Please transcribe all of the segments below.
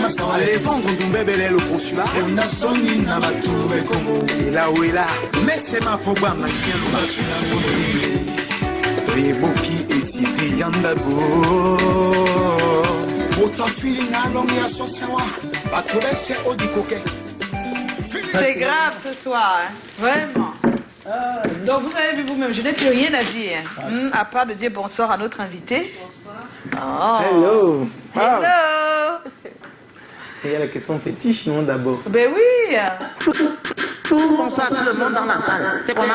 Les vendre du bébé le consulat. On a son inamatou et como. Et là où est là, mais c'est ma programme qui vient de Reboki et Sidi Yandabo. Autant feeling à l'homme et à son sawa. Pas trop c'est Odikoke. C'est grave ce soir, hein. Vraiment. Donc vous avez vu vous-même, je n'ai plus rien à dire, à part de dire bonsoir à notre invité. Bonsoir. Oh. Hello. Hello. Il y a la question fétiche, non, d'abord? Ben oui. Bonsoir tout le monde dans la salle. C'est comment?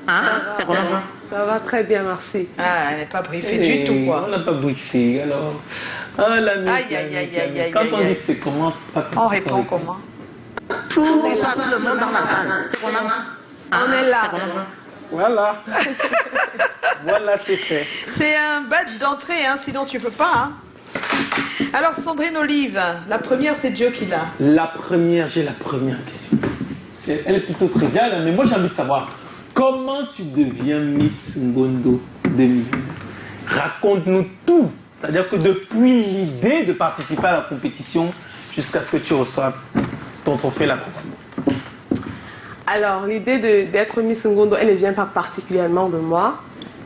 Hein? C'est comment? Ça va très bien, merci. Ah, elle n'est pas briefée du tout, quoi. On n'a pas briefé, alors. Ah, la Aïe, aïe, aïe, aïe, aïe. Quand on dit c'est comment, c'est pas comme on ça. Répond comment? Bonsoir tout le monde dans la salle. C'est comment? On est là. Voilà. Voilà, c'est fait. C'est un badge d'entrée, hein, sinon tu peux pas. Hein. Alors, Sandrine Olive, la première, c'est Dieu qui l'a. J'ai la première question. Elle est plutôt triviale, mais moi j'ai envie de savoir comment tu deviens Miss Ngondo 2000. Raconte-nous tout. C'est-à-dire que depuis l'idée de participer à la compétition jusqu'à ce que tu reçoives ton trophée là. Alors, l'idée d'être Miss Ngondo, elle ne vient pas particulièrement de moi.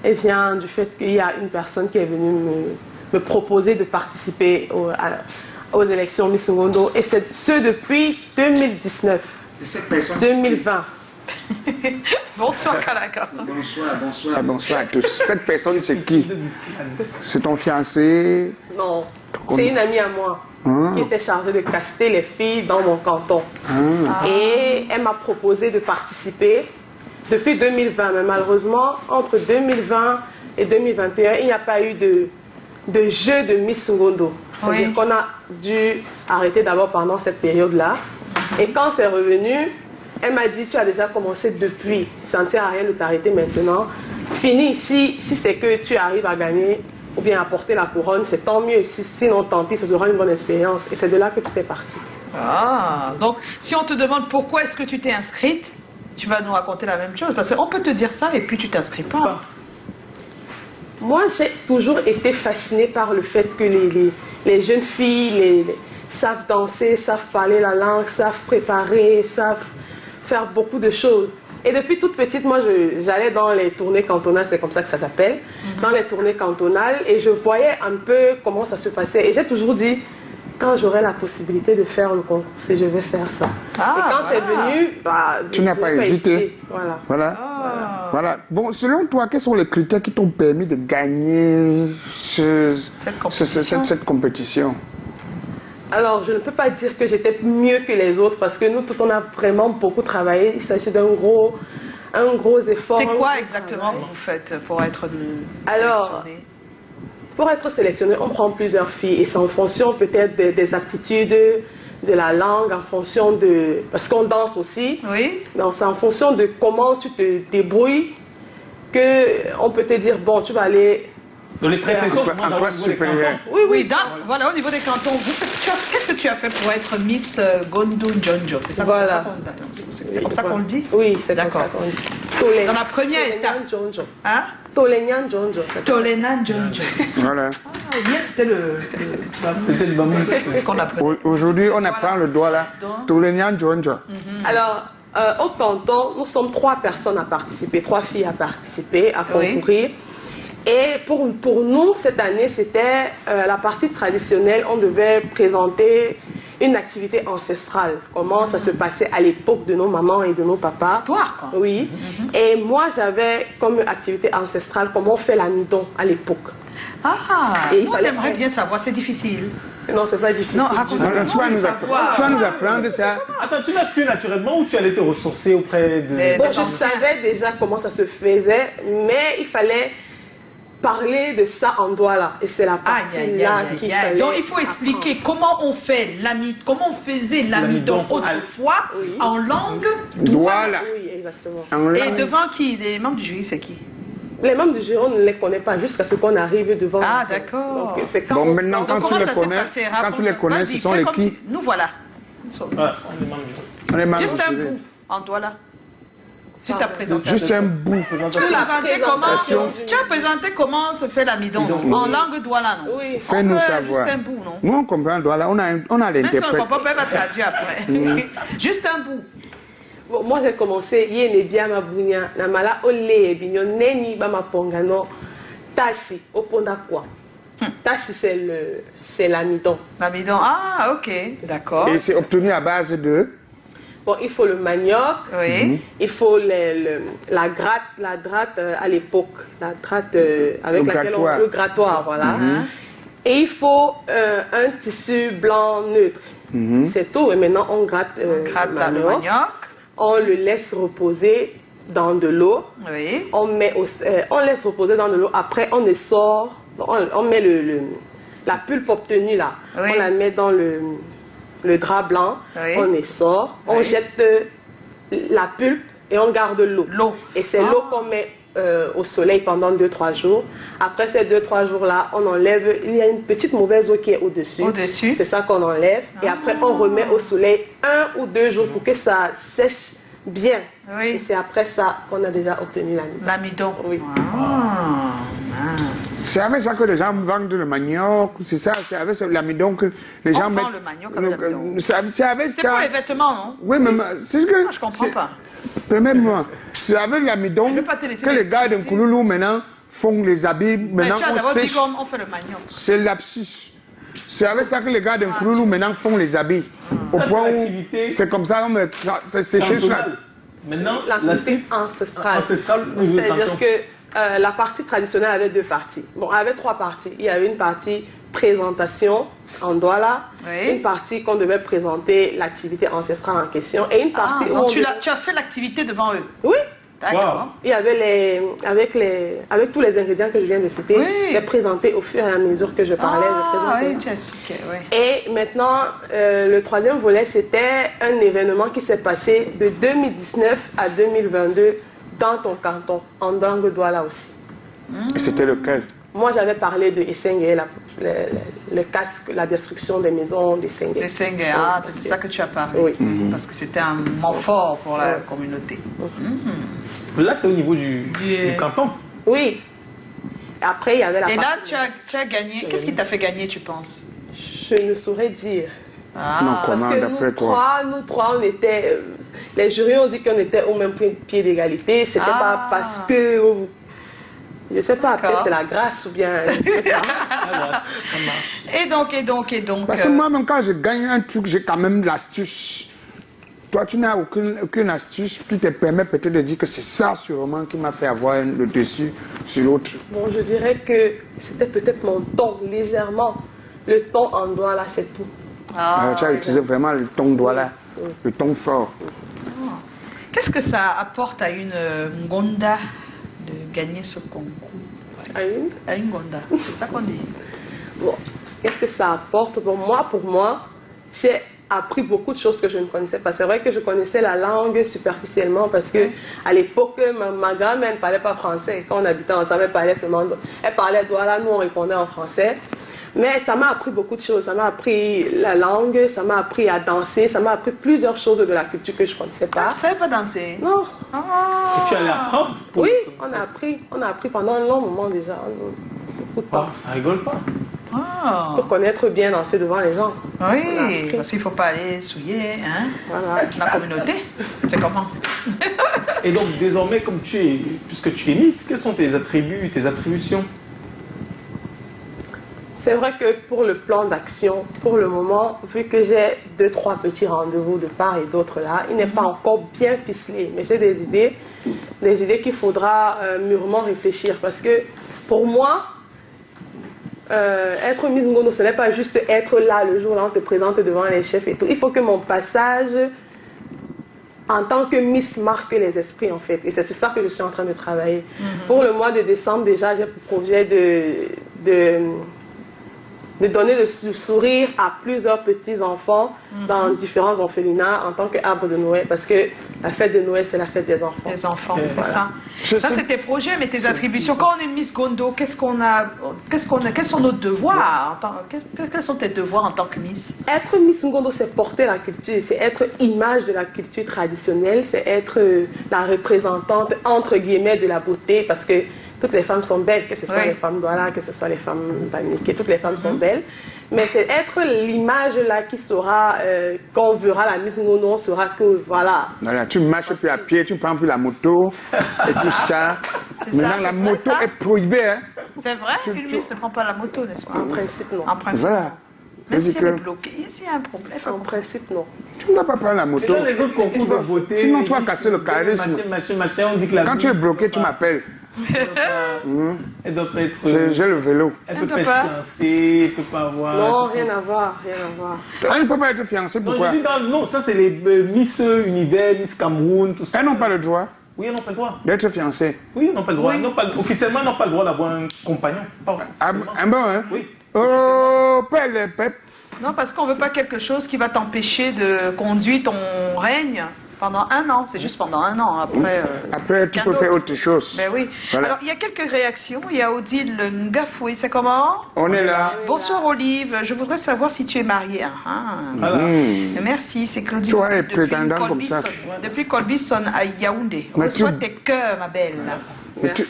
Elle vient du fait qu'il y a une personne qui est venue me proposer de participer aux élections Miss Ngondo. Et c'est ce depuis 2019. 2020. Bonsoir Kalaka. Bonsoir à tous. Cette personne, c'est qui? C'est ton fiancé? Non, c'est une amie à moi qui était chargée de caster les filles dans mon canton. Et elle m'a proposé de participer depuis 2020. Mais malheureusement, entre 2020 et 2021, il n'y a pas eu de jeu de Miss Ngondo. C'est-à-dire qu'on a dû arrêter d'abord pendant cette période-là. Et quand c'est revenu, elle m'a dit, tu as déjà commencé depuis, ça ne sert à rien de t'arrêter maintenant. Fini, si c'est que tu arrives à gagner ou bien à porter la couronne, c'est tant mieux. Sinon, tant pis, ce sera une bonne expérience. Et c'est de là que tout est parti. Ah, donc si on te demande pourquoi est-ce que tu t'es inscrite, tu vas nous raconter la même chose. Parce qu'on peut te dire ça et puis tu t'inscris pas. Moi, j'ai toujours été fascinée par le fait que les jeunes filles savent danser, savent parler la langue, savent préparer, savent faire beaucoup de choses. Et depuis toute petite, moi, j'allais dans les tournées cantonales, c'est comme ça que ça s'appelle, dans les tournées cantonales, et je voyais un peu comment ça se passait. Et j'ai toujours dit, quand j'aurai la possibilité de faire le concours, je vais faire ça. Et quand tu es venu, tu n'as pas hésité. Voilà. Voilà. Bon, selon toi, quels sont les critères qui t'ont permis de gagner cette compétition? Alors, je ne peux pas dire que j'étais mieux que les autres parce que nous, tout, on a vraiment beaucoup travaillé. Il s'agit d'un gros effort. C'est quoi exactement que vous faites pour être sélectionné? Pour être sélectionné, on prend plusieurs filles et c'est en fonction peut-être des aptitudes, de la langue, en fonction de... Parce qu'on danse aussi. Oui. Donc, c'est en fonction de comment tu te débrouilles qu'on peut te dire, bon, tu vas aller... Dans les précessions, Oui, voilà, au niveau des cantons. Qu'est-ce que tu as fait pour être Miss Ngondo Njonjo? C'est ça, voilà. C'est comme ça qu'on le dit? Oui, c'est d'accord. Dans la première étape. Hein? Tolenyan Njonjo. Tolenyan Njonjo. Voilà. Ah, bien, c'était le bambou qu'on apprenait. Aujourd'hui, on apprend le doigt là. Tolenyan Njonjo. Alors, au canton, nous sommes 3 personnes à participer, 3 filles à participer, à concourir. Oui. Et pour nous, cette année, c'était la partie traditionnelle. On devait présenter une activité ancestrale. Comment ça se passait à l'époque de nos mamans et de nos papas. Histoire, quoi. Oui. Et moi, j'avais comme activité ancestrale comment on fait l'amidon à l'époque. Ah, on aimerait bien savoir. C'est difficile. Non, c'est pas difficile. Non, raconte-nous. Tu vas nous apprendre ça. Attends, tu l'as su naturellement ou tu allais te ressourcer auprès de... Bon, je savais déjà comment ça se faisait, mais il fallait parler de ça en doigt là, et c'est la partie là qu'il fallait. Donc il faut expliquer comment on fait l'amidon, comment on faisait l'amidon autrefois en langue douala. Oui, exactement. Et devant qui? Les membres du jury, c'est qui? Les membres du jury, on ne les connaît pas jusqu'à ce qu'on arrive devant. Ah, d'accord. Bon, maintenant, quand tu les connais, ce sont les qui? Nous voilà. Voilà, on est membres du jury. Juste un bout en doigt là. Sur ta présentation. Juste un bout. Tu as présenté comment se fait l'amidon, en langue douala, non? Oui. Fais-nous savoir. Juste un bout, non? Nous, on comprend douala, on a Même si on ne l'interprète. comprend pas, on va traduire après. Juste un bout. Bon, moi, j'ai commencé, yéné bien ma bounia, namala olé, bignon, neni, bama pongano, tassi, oponda quoi. Tassi, c'est l'amidon. L'amidon, ah, ok, d'accord. Et c'est obtenu à base de... Bon, il faut le manioc, Oui. il faut la gratte à l'époque, la gratte avec laquelle grattoir. le grattoir, voilà. Et il faut un tissu blanc neutre. C'est tout. Et maintenant, on gratte, Gratte là, le manioc. On le laisse reposer dans de l'eau. Oui. On laisse reposer dans de l'eau. Après, on essore. On met la pulpe obtenue là. Oui. On la met dans le drap blanc. Oui. On essore. On Oui. jette la pulpe et on garde l'eau. L'eau. Et c'est l'eau qu'on met au soleil pendant 2-3 jours. Après ces 2-3 jours-là, on enlève. Il y a une petite mauvaise eau qui est au-dessus. Au-dessus. C'est ça qu'on enlève. Et après, on remet au soleil 1 ou 2 jours pour que ça sèche bien. Oui. Et c'est après ça qu'on a déjà obtenu l'amidon. L'amidon. Oui. Ah, mince. C'est avec ça que les gens vendent le manioc, c'est ça, c'est avec l'amidon que les gens vend mettent... le manioc avec l'amidon. C'est avec C'est ça... pour les vêtements, non? Oui, mais c'est que... Je comprends pas. Permets-moi, c'est avec l'amidon Je vais pas te laisser que les gars de l'expliquer. Nkouloulou maintenant font les habits, Mais maintenant tu as on d'abord dit sèche. qu'on fait le manioc. C'est lapsus. C'est avec ça que les gars de Nkouloulou maintenant font les habits. Au Ça, point c'est où l'activité c'est comme ça, c'est séché sur la... cantonale. Maintenant, la L'activité suite ancestrale. ancestrale au niveau du C'est-à-dire canton. que la partie traditionnelle avait 2 parties. Bon, elle avait 3 parties. Il y avait une partie présentation en douala, Oui. une partie qu'on devait présenter l'activité ancestrale en question et une Ah, partie où donc on tu devait- as fait l'activité devant eux. Oui, D'accord. il y avait avec tous les ingrédients que je viens de citer, Oui. les présenter au fur et à mesure que je parlais. je Ah, présentais. oui, tu expliquais, oui. Et maintenant, le 3e volet, c'était un événement qui s'est passé de 2019 à 2022 dans ton canton, en langue douala aussi. Et c'était lequel? Moi, j'avais parlé de Essengé, le casque, la destruction des maisons d'Essengé. Les Senghé, ah, c'est de ça que tu as parlé. Oui. Parce que c'était un moment fort pour la communauté. Là, c'est au niveau du canton. Oui. Après, il y avait la Et là, partie- tu as gagné. Qu'est-ce qui t'a fait gagner, tu penses? Je ne saurais dire. Ah, Non, Parce comment que d'après toi? nous trois, on était... les jurys ont dit qu'on était au même pied d'égalité. C'était pas parce que... je sais pas, D'accord. peut-être c'est la grâce ou bien... Ah, ça marche. Et donc. Parce que moi-même, quand je gagne un truc, j'ai quand même l'astuce. Toi, tu n'as aucune astuce qui te permet peut-être de dire que c'est ça sûrement qui m'a fait avoir le dessus sur l'autre. Bon, je dirais que c'était peut-être mon ton, légèrement. Le ton en doigt, là, c'est tout. Tu as utilisé vraiment le ton douala, le ton fort. Qu'est-ce que ça apporte à une Ngonda de gagner ce concours? À une Ngonda, c'est ça qu'on dit. Bon, qu'est-ce que ça apporte pour moi, j'ai appris beaucoup de choses que je ne connaissais pas. C'est vrai que je connaissais la langue superficiellement parce que à l'époque, ma grand-mère ne parlait pas français. Quand on habitait ensemble, elle parlait douala, nous on répondait en français. Mais ça m'a appris beaucoup de choses. Ça m'a appris la langue, ça m'a appris à danser, ça m'a appris plusieurs choses de la culture que je ne connaissais pas. Tu ne savais pas danser? Non. Ah. Et tu allais apprendre pour... Oui, on a appris pendant un long moment déjà. Beaucoup de temps. Ah, ça rigole pas. Ah. Pour connaître bien danser devant les gens. Oui, parce qu'il ne faut pas aller souiller Voilà. la communauté. C'est comment? Et donc, désormais, puisque tu es Miss, quels sont tes attributs, tes attributions? C'est vrai que pour le plan d'action, pour le moment, vu que j'ai 2-3 petits rendez-vous de part et d'autre là, il n'est pas encore bien ficelé. Mais j'ai des idées qu'il faudra mûrement réfléchir. Parce que pour moi, être Miss Ngondo, ce n'est pas juste être là le jour là, on te présente devant les chefs et tout. Il faut que mon passage en tant que Miss marque les esprits en fait. Et c'est sur ça que je suis en train de travailler. Pour le mois de décembre déjà, j'ai pour projet de de donner le sourire à plusieurs petits-enfants dans différents orphelinats en tant qu'arbre de Noël, parce que la fête de Noël, c'est la fête des enfants. Les enfants, c'est Voilà. ça. Ça, c'est tes projets, mais tes attributions. Quand on est Miss Gondo, quels sont nos devoirs quels sont tes devoirs en tant que Miss? Être Miss Ngondo, c'est porter la culture, c'est être image de la culture traditionnelle, c'est être la représentante, entre guillemets, de la beauté, parce que toutes les femmes sont belles, que ce soit les femmes Douala, que ce soit les femmes Baniké, toutes les femmes sont belles. Mais c'est être l'image là qui sera, quand on verra la Miss Ngondo, on saura que voilà. Voilà, tu marches plus à pied, tu ne prends plus la moto, et tout ça. Maintenant, la moto est prohibée. Hein. C'est vrai qu'une Miss ne prend pas la moto, n'est-ce pas? En principe, non. En principe. Voilà. Même si elle est bloquée, s'il y a un problème. En principe, non. Tu ne dois pas prendre la moto. Dans les autres concours de beauté, Sinon, tu vas casser le charisme. Machin, on dit que la Quand tu es Miss, bloqué, tu m'appelles. elle doit pas être. J'ai le vélo. Elle peut pas être fiancée, elle peut pas avoir. Non, rien à voir, rien à voir. Elle ne peut pas être fiancée, Non, pourquoi? je dis non, ça c'est les Miss Univers, Miss Cameroun, tout ça. Elles n'ont pas le droit Oui, elles n'ont pas le droit. d'être fiancées. Oui, elles n'ont pas le droit. Oui. Officiellement, elles n'ont pas le droit d'avoir un compagnon. Pas Ah, officiellement. un bon, hein? Oui. Oh, pelle, pep. Non, parce qu'on ne veut pas quelque chose qui va t'empêcher de conduire ton règne pendant 1 an. C'est juste pendant 1 an. Après, Après, tu peux faire autre chose. Ben oui. Voilà. Alors, il y a quelques réactions. Il y a Odile Ngafoui. C'est comment? On est là. Bonsoir Olive. Je voudrais savoir si tu es mariée. Voilà. Merci, c'est Claudie. Toi, Depuis prétendant comme Colbison. ça. Depuis Colbison à Yaoundé. Mais Reçois tu- tes cœurs, ma belle. Merci.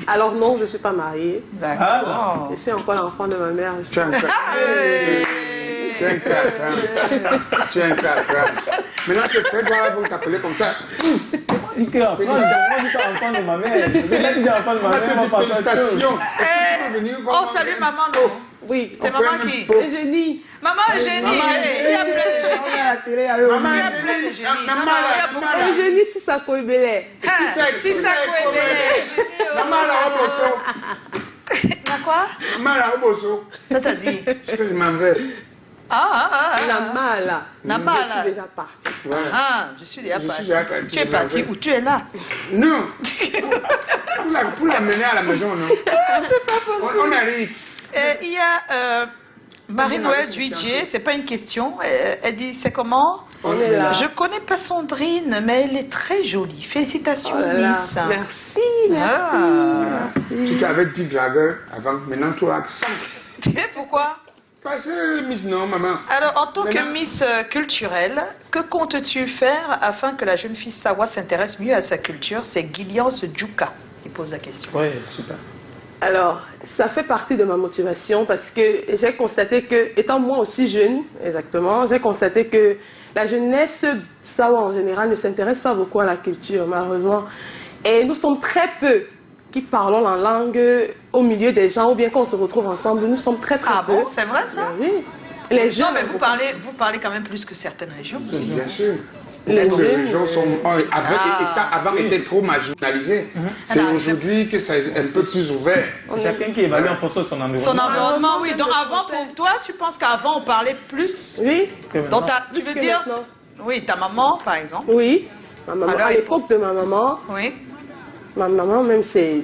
Alors non, je ne suis pas mariée. D'accord. Je suis encore l'enfant de ma mère. Tu es un crack. Tu es un crack. Tu es un crack. Maintenant, tu fais quoi pour t'appeler comme ça? On dit qu'enfant de ma mère. J'ai dit enfant de ma mère, on va passer à autre chose. Félicitations. Est-ce que tu peux venir voir Oh, salut maman. non? Oui. C'est On peut maman même qui? pas- Eugénie. Maman Eugénie. Maman, Il y a plein de génies. Maman, Il y a plein de génies. Maman, Maman, il y a beaucoup de génies. Eugénie Sissako Ebele. Si ça Maman, la roboso. quoi? Maman, la roboso. Ça t'a dit? Est-ce que je m'en vais? Nama là. Nama, Je là. suis déjà partie. Je suis déjà Je suis partie. déjà partie. Tu es partie ou tu es là? Non. Pour l'amener à la maison, non? C'est pas possible. On arrive. Il y a Marie-Noël Duidier, c'est pas une question. Elle dit c'est comment? On est là. Je connais pas Sandrine, mais elle est très jolie. Félicitations, Oh là là. Miss. Merci, Ah. Tu t'avais dit dragueur avant, maintenant tu as 100. Tu sais pourquoi? Parce que Miss, non, maman. Alors, en tant que Maintenant- Miss culturelle, que comptes-tu faire afin que la jeune fille Sawa s'intéresse mieux à sa culture? C'est Guiliance Djouka qui pose la question. Oui, super. Alors, ça fait partie de ma motivation parce que j'ai constaté que, étant moi aussi jeune, exactement, j'ai constaté que la jeunesse Sawa en général ne s'intéresse pas beaucoup à la culture, malheureusement. Et nous sommes très peu qui parlons la langue au milieu des gens, ou bien quand on se retrouve ensemble, nous sommes très Ah peu. bon, c'est vrai ça? Oui. Les jeunes, Non, mais vous parlez quand même plus que certaines régions. Bien sûr. Les Beaucoup de jeunes, gens sont, avant étaient trop marginalisés. C'est Alors, aujourd'hui que c'est un peu plus ouvert. C'est chacun qui évalue en fonction de son environnement. Son environnement, oui. même Donc le avant, français. pour toi, tu penses qu'avant, on parlait plus? Oui. Donc, tu Plus veux que dire, maintenant. oui, ta maman, par exemple. Oui. Ma maman, Alors, à l'époque de ma maman, Oui. ma maman, même, c'est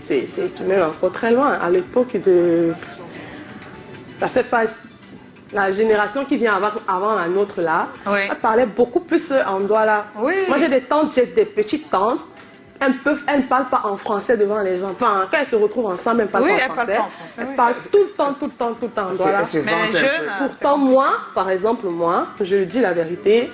même encore très loin. À l'époque de. Ça fait pas. La génération qui vient avant la nôtre là, Oui. elle parlait beaucoup plus en Douala. Oui. Moi j'ai des tantes, j'ai des petites tantes. Elles ne parlent pas en français devant les gens. Enfin, quand elles se retrouvent ensemble, elles ne parlent Oui, pas en elles parlent français. pas en français, Elles oui. parlent tout le temps en Douala. C'est Mais les jeunes, Pourtant, moi, par exemple, moi, je le dis la vérité,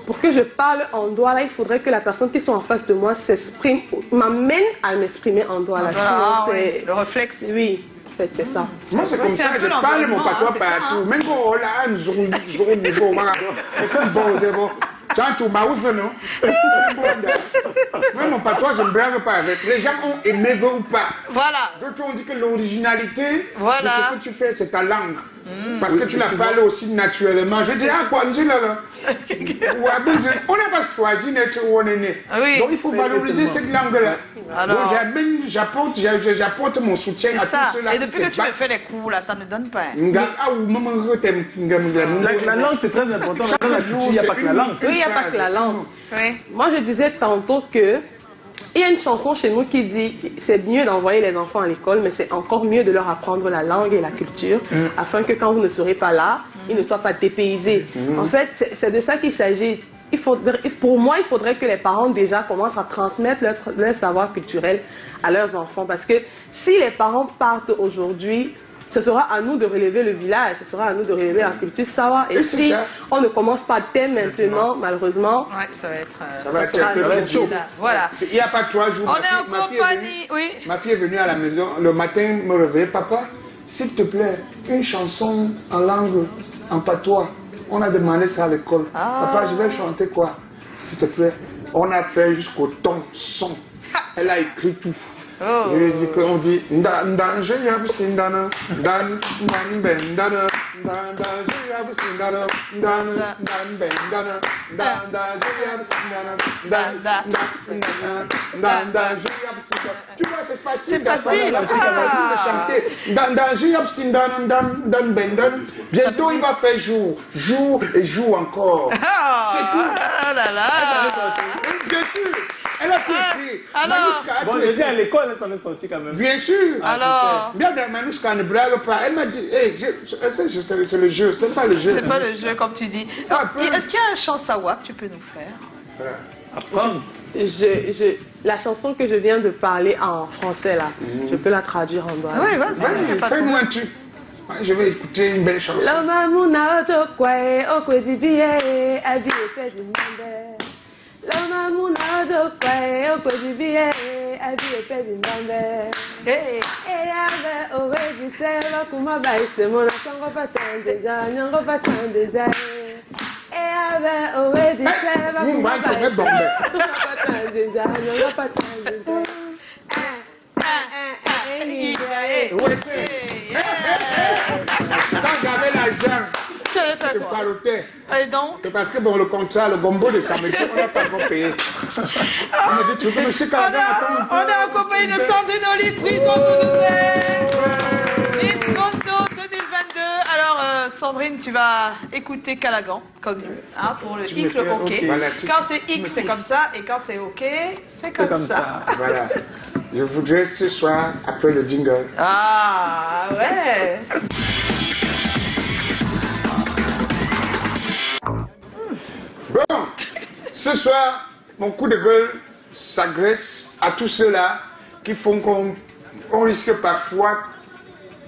pour que je parle en Douala, il faudrait que la personne qui soit en face de moi s'exprime, m'amène à m'exprimer en Douala. Ah, Sinon, oui, c'est- le réflexe. Oui, en fait, c'est ça. Moi, c'est comme c'est ça, un peu je parle mon l'environnement, patois hein, c'est ça, partout. hein. Même quand on a un jour niveau, bon, c'est bon. Tu m'as osé, non? Moi, mon patois, je ne blague pas avec. Les gens ont aimé, veut ou pas. Voilà. D'autres ont dit que l'originalité Voilà. de ce que tu fais, c'est ta langue. Parce que tu la parles aussi naturellement. Je dis, ah, quoi, on dit là, là. On n'a pas choisi d'être où on est né. Oui. Donc, il faut valoriser cette langue-là. Alors- Donc, j'apporte mon soutien à C'est ça. tous ceux-là Et depuis qui que se tu me battent. fais les coups, là, ça ne donne pas. La langue, c'est très important. Dans la culture, il n'y a pas que la langue. Oui, il n'y a pas que la langue. Oui. Moi, je disais tantôt que Il y a une chanson chez nous qui dit c'est mieux d'envoyer les enfants à l'école, mais c'est encore mieux de leur apprendre la langue et la culture, afin que quand vous ne serez pas là, ils ne soient pas dépaysés. En fait, c'est de ça qu'il s'agit. Pour moi, il faudrait que les parents déjà commencent à transmettre leur savoir culturel à leurs enfants. Parce que si les parents partent aujourd'hui, ce sera à nous de relever le village, ce sera à nous de relever la culture sawa. Et si on ne commence pas dès maintenant, malheureusement, Ouais, ça va être... Ça va être un peu chaud. Voilà. Il n'y a pas 3 jours. On est en compagnie, oui. Ma fille est venue à la maison, le matin, me réveiller. Papa, s'il te plaît, une chanson en langue, en patois. On a demandé ça à l'école. Papa, je vais chanter quoi? S'il te plaît. On a fait jusqu'au ton, son. Elle a écrit tout. Je lui ai dit qu'on dit Ndan, je yab sindana, Dan, Dan, Ben, Dana, Dan, je yab sindana, Dan, Ben, Dana, Dan, je yab sindana, Dan, je yab sindana. Tu vois, c'est facile. C'est facile. C'est facile de chanter. Dan, je yab sindana, Dan, Ben, Dana. Bientôt, il va faire jour, jour et jour encore. C'est tout. Oh là là. Bien sûr. Elle a tout écrit. Manouchka a Bon, tout je dis écrit. à l'école, elle s'en est sortie quand même. Bien sûr. Alors, Bien, Manouchka ne blague pas. Elle m'a dit, hey, c'est le jeu, c'est pas le jeu. c'est pas le jeu comme tu dis. Ah, peu. Est-ce qu'il y a un chant sawa que tu peux nous faire? Voilà. Apprendre. la chanson que je viens de parler en français, là, je peux la traduire en doigt. Oui, vas-y. Vas-y, pas de fais-moi problème. un truc. Je vais écouter une belle chanson. Loma muna otokwae okwedibiye abi epedimande. Loma muna otokwae okwedibiye abi epedimande. Eyave owedisela kumabaise mona songo patandeja nyongo patandeja. Eyave owedisela kumabaise mona patandeja nyongo patandeja. Ouais, c'est. Quand j'avais l'argent, Tu allais faire je quoi? farotais. Et donc? C'est parce que bon, le contrat, le gombo de samedi, on n'a pas encore payé. On m'a dit, tu veux que monsieur On Cardan attende on est en compagnie de Sandrine Olive, prison de Miss Gondo 2022. Alors, Sandrine, tu vas écouter Callaghan, comme nous, hein, pour le hic, le ok. Voilà, Quand c'est hic, c'est comme ça, et quand c'est ok, c'est comme ça. Voilà. Je voudrais ce soir, après le jingle, Ah, ouais. bon, ce soir, mon coup de gueule s'agresse à tous ceux-là qui font qu'on risque parfois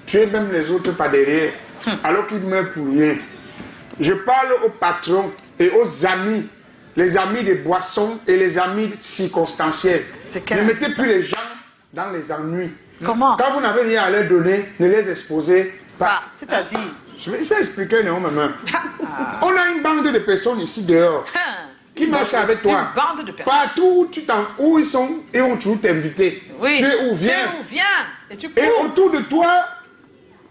tuer même les autres par derrière, alors qu'ils meurent pour rien. Je parle aux patrons et aux amis, les amis des boissons et les amis circonstanciels. quel Ne mettez plus les gens dans les ennuis. Comment? Quand vous n'avez rien à leur donner, ne les exposez pas. Bah, c'est-à-dire? Je vais expliquer, non, maman. On a une bande de personnes ici dehors qui marchent avec toi. Une bande de personnes. Partout où ils sont, ils vont toujours t'inviter. Oui. Tu es où, viens. Viens. Et tu Et cours. autour de toi,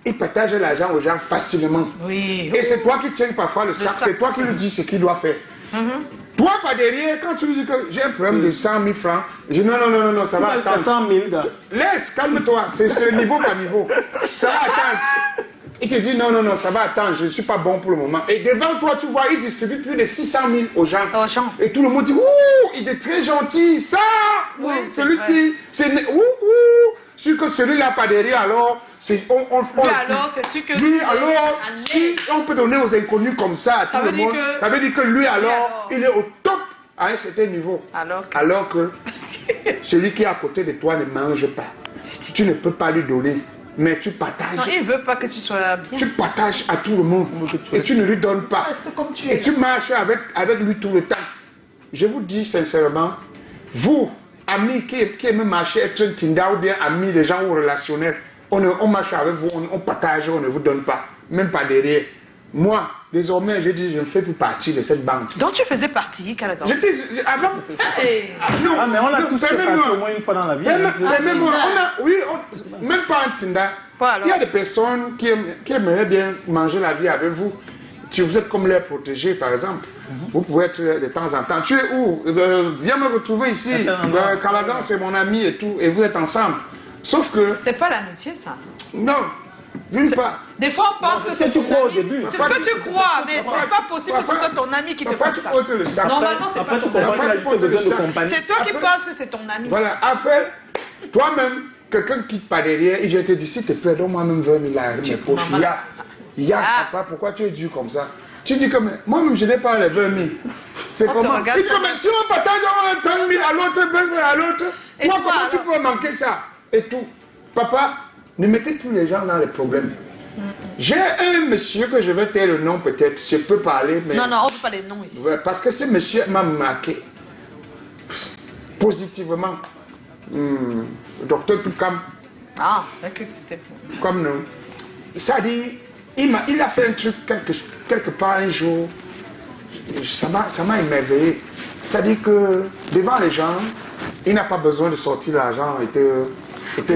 ils partagent l'argent aux gens facilement. Oui. Et c'est toi qui tiens parfois le sac, sac. c'est toi qui lui dis ce qu'il doit faire. Toi, par derrière, quand tu lui dis que j'ai un problème de 100 000 francs, je dis non, ça va C'est attendre. 100 000, gars. Laisse, calme-toi, c'est niveau par niveau. Ça va attendre. Il te dit non, ça va attendre, je ne suis pas bon pour le moment. Et devant toi, tu vois, il distribue plus de 600 000 aux gens. Aux gens. Et tout le monde dit ouh, il est très gentil, ça. Oui, celui-ci, c'est ouh. Sûr que celui-là, par derrière, alors, c'est on Lui, alors, c'est sûr que... lui, alors, si on peut donner aux inconnus comme ça à Ça tout veut le dire monde, que- ça veut dire que lui, alors, alors il est au top à un certain niveau. Alors que- Celui qui est à côté de toi ne mange pas. Tu ne peux pas lui donner, mais tu partages. Non, il veut pas que tu sois bien. Tu partages à tout le monde et tu ne lui donnes pas. Reste comme tu Et es. tu marches avec lui tout le temps. Je vous dis sincèrement, vous, amis qui aiment marcher, être un tinda ou bien amis des gens ou relationnels, on marche avec vous, on partage, on ne vous donne pas, même pas derrière. Moi, désormais, je dis, je ne fais plus partie de cette banque. Donc tu faisais partie, Callaghan. Avant, Hey. non, Ah, mais on a non, tous fait permets-moi. partie au moins une fois dans la vie. Permets-moi, même pas un tinda. Quoi alors? Il y a des personnes qui aimeraient bien manger la vie avec vous. Vous êtes comme les protégés, par exemple. Vous pouvez être de temps en temps. Tu es où? Viens me retrouver ici. Callaghan, c'est mon ami et tout. Et vous êtes ensemble. Sauf que, C'est pas l'amitié, ça. non. D'une part. Des fois, on pense que c'est ce que tu ton crois au ami. début. C'est ce que tu crois, mais c'est pas possible que ce soit ton ami qui te fasse ça. Normalement, c'est pas Après, tu ton ami. comprends qu'il a juste besoin de compagnie. C'est toi qui penses que c'est ton ami. Voilà, après, toi-même, quelqu'un quitte par derrière, et je te dis, s'il te plaît, donne-moi même 20 000 là, mes poches. Papa, pourquoi tu es dur comme ça? Tu dis que moi-même, je n'ai pas les 20 000. C'est comment? Il dit que si on partage 30 000 à l'autre, 20 000 à l'autre, moi, comment tu peux manquer ça? Et tout. Papa, ne mettez plus les gens dans les problèmes. J'ai un monsieur que je vais taire le nom peut-être, je peux parler, mais... Non, on ne veut pas les noms ici. Ouais, parce que ce monsieur m'a marqué positivement. Docteur Toukam. Ah, d'accord, c'était pour... Comme nous. Ça dit, il a fait un truc quelque part un jour, ça m'a émerveillé. C'est-à-dire que devant les gens, il n'a pas besoin de sortir l'argent.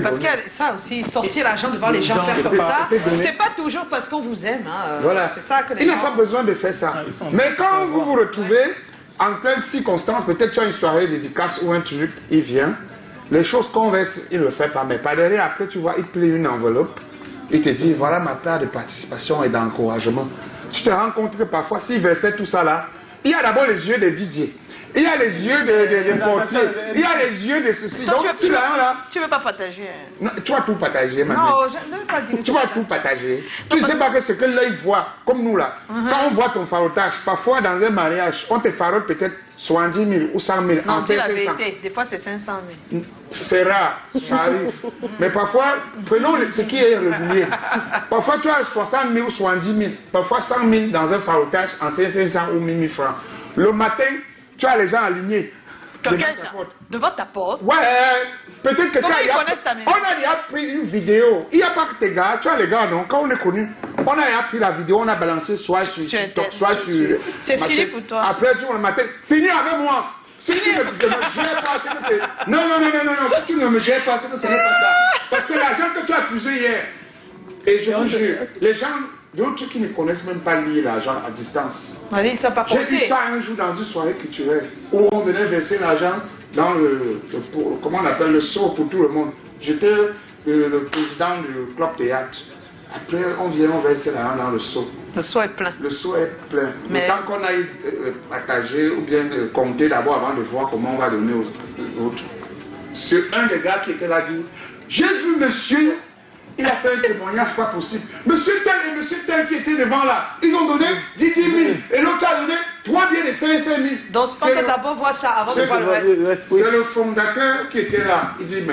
Parce que ça aussi, sortir l'argent devant les gens, faire comme ça, c'est pas toujours parce qu'on vous aime. Hein. Voilà. C'est ça que les il gens... n'a pas besoin de faire ça. Mais quand vous vous retrouvez en telle circonstance, peut-être tu as une soirée dédicace ou un truc, il vient. Les choses qu'on verse, il ne le fait pas. Mais pas derrière, après tu vois, il plie une enveloppe. Il te dit, voilà ma part de participation et d'encouragement. Tu te rends compte que parfois, s'il versait tout ça là, il y a d'abord les yeux des DJ. Il y a les yeux des portiers. Il y a les yeux de ceci. Toi, donc, tu veux pas partager. Non, tu vas tout partager, ma Non, je ne veux pas dire. tu vas tout partager. Tu ne sais pas que ce que l'œil voit, comme nous là. Quand on voit ton farotage, parfois dans un mariage, on te farote peut-être 70 000 ou 100 000 Non, en dis la 500. vérité. Des fois, c'est 500 000. C'est rare, ça arrive. Mais parfois, prenons ce qui est régulier. Parfois, tu as 60 000 ou 70 000. Parfois, 100 000 dans un farotage en 500 ou 1 000 francs. Le matin, tu as les gens alignés. Devant ta porte. Ouais, peut-être que comment ils connaissent ta maison? On a déjà pris une vidéo. Il n'y a pas que tes gars, tu as les gars, non? Quand on est connus, on a déjà pris la vidéo, on a balancé soit sur TikTok, soit sur. C'est fini pour toi. Après, tu vois le matin, finis avec moi. Si tu ne me gères pas, c'est que c'est. Non, si tu ne me gères pas, c'est que ce n'est pas ça. Parce que l'argent que tu as puisé hier, et je vous jure, les gens. D'autres qui ne connaissent même pas lire l'argent à distance. J'ai vu ça un jour dans une soirée culturelle où on venait verser l'argent dans comment on appelle le seau pour tout le monde. J'étais le président du club théâtre. Après, on verse l'argent dans le seau. Le seau est plein. Le seau est plein. Mais tant qu'on a partagé ou bien compté d'abord avant de voir comment on va donner aux autres. C'est un des gars qui était là dit, j'ai vu monsieur. Il a fait un témoignage pas possible. Monsieur tel et monsieur tel qui étaient devant là, ils ont donné 10 000 et l'autre a donné 3 billets de 5 000. Donc c'est pas que d'abord voir ça avant de voir le reste. C'est le fondateur qui était là. Il dit, mais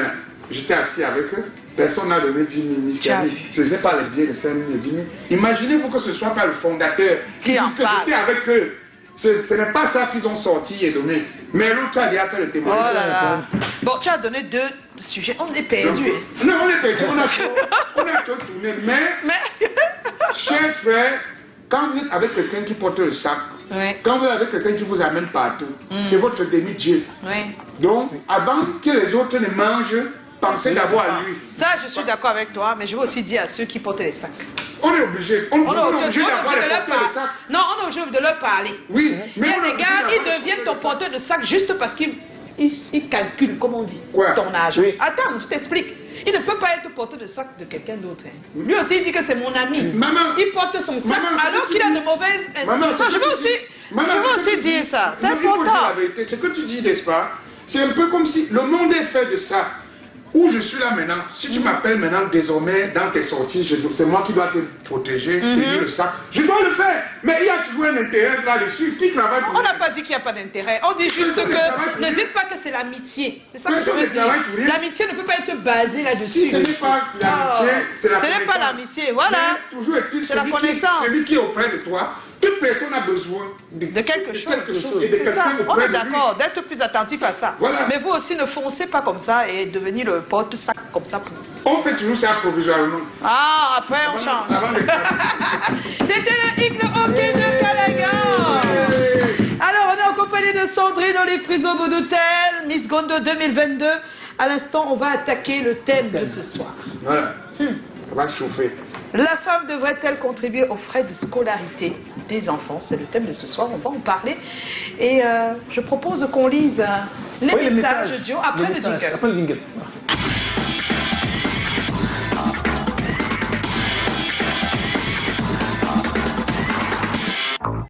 j'étais assis avec eux, personne n'a donné 10 000 ni 5 000. Ce n'est pas les billets de 5 000 et 10 000. Imaginez-vous que ce ne soit pas le fondateur qui dit que j'étais avec eux. Ce n'est pas ça qu'ils ont sorti et donné. Mais l'autre a déjà fait le témoignage. Oh là là. Bon, tu as donné 2 sujets. On est perdu. Non, on est perdu. On a tout tourné. Mais, cher frère, quand vous êtes avec quelqu'un qui porte le sac, quand vous êtes avec quelqu'un qui vous amène partout, c'est votre demi-dieu. Donc, avant que les autres ne mangent, pensez d'abord à lui. Ça, je suis d'accord avec toi, mais je veux aussi dire à ceux qui portent les sacs. On est obligé. On est obligé d'avoir les porteurs de sac. Non, on est obligé de leur parler. Oui, mais il y a des gars, ils deviennent ton porteur de sac juste parce qu'ils calculent, comme on dit, ton âge. Oui. Attends, je t'explique. Il ne peut pas être porteur de sac de quelqu'un d'autre. Lui aussi, il dit que c'est mon ami. Maman, il porte son sac alors qu'il a de mauvaises... Maman, je veux aussi dire ça. C'est important. La vérité. Ce que tu dis, n'est-ce pas? C'est un peu comme si le monde est fait de ça. Où je suis là maintenant, si tu m'appelles maintenant désormais dans tes sorties, c'est moi qui dois te protéger, tenir le sac. Je dois le faire. Mais il y a toujours un intérêt là-dessus. Qui travaille pour On n'a pas dit qu'il n'y a pas d'intérêt. On dit juste que ne dites pas que c'est l'amitié. C'est ça que je veux dire. L'amitié ne peut pas être basée là-dessus. Si ce n'est pas l'amitié, c'est la connaissance. Ce n'est pas l'amitié, voilà. Toujours est-il c'est la connaissance. Celui qui est auprès de toi. Toute personne a besoin de quelque chose. C'est ça, on est d'accord, d'être plus attentif à ça. Voilà. Mais vous aussi, ne foncez pas comme ça et devenir le porte-sac comme ça. On fait toujours ça provisoirement. Ah, après on change. C'était le Hic le hockey de Callaghan. Alors, on est en compagnie de Sandrine dans les prisons d'hôtel, Miss Gondo 2022. À l'instant, on va attaquer le thème de ce soir. Voilà, on va chauffer. La femme devrait-elle contribuer aux frais de scolarité des enfants? C'est le thème de ce soir, on va en parler. Et je propose qu'on lise les messages, Joe, après le jingle.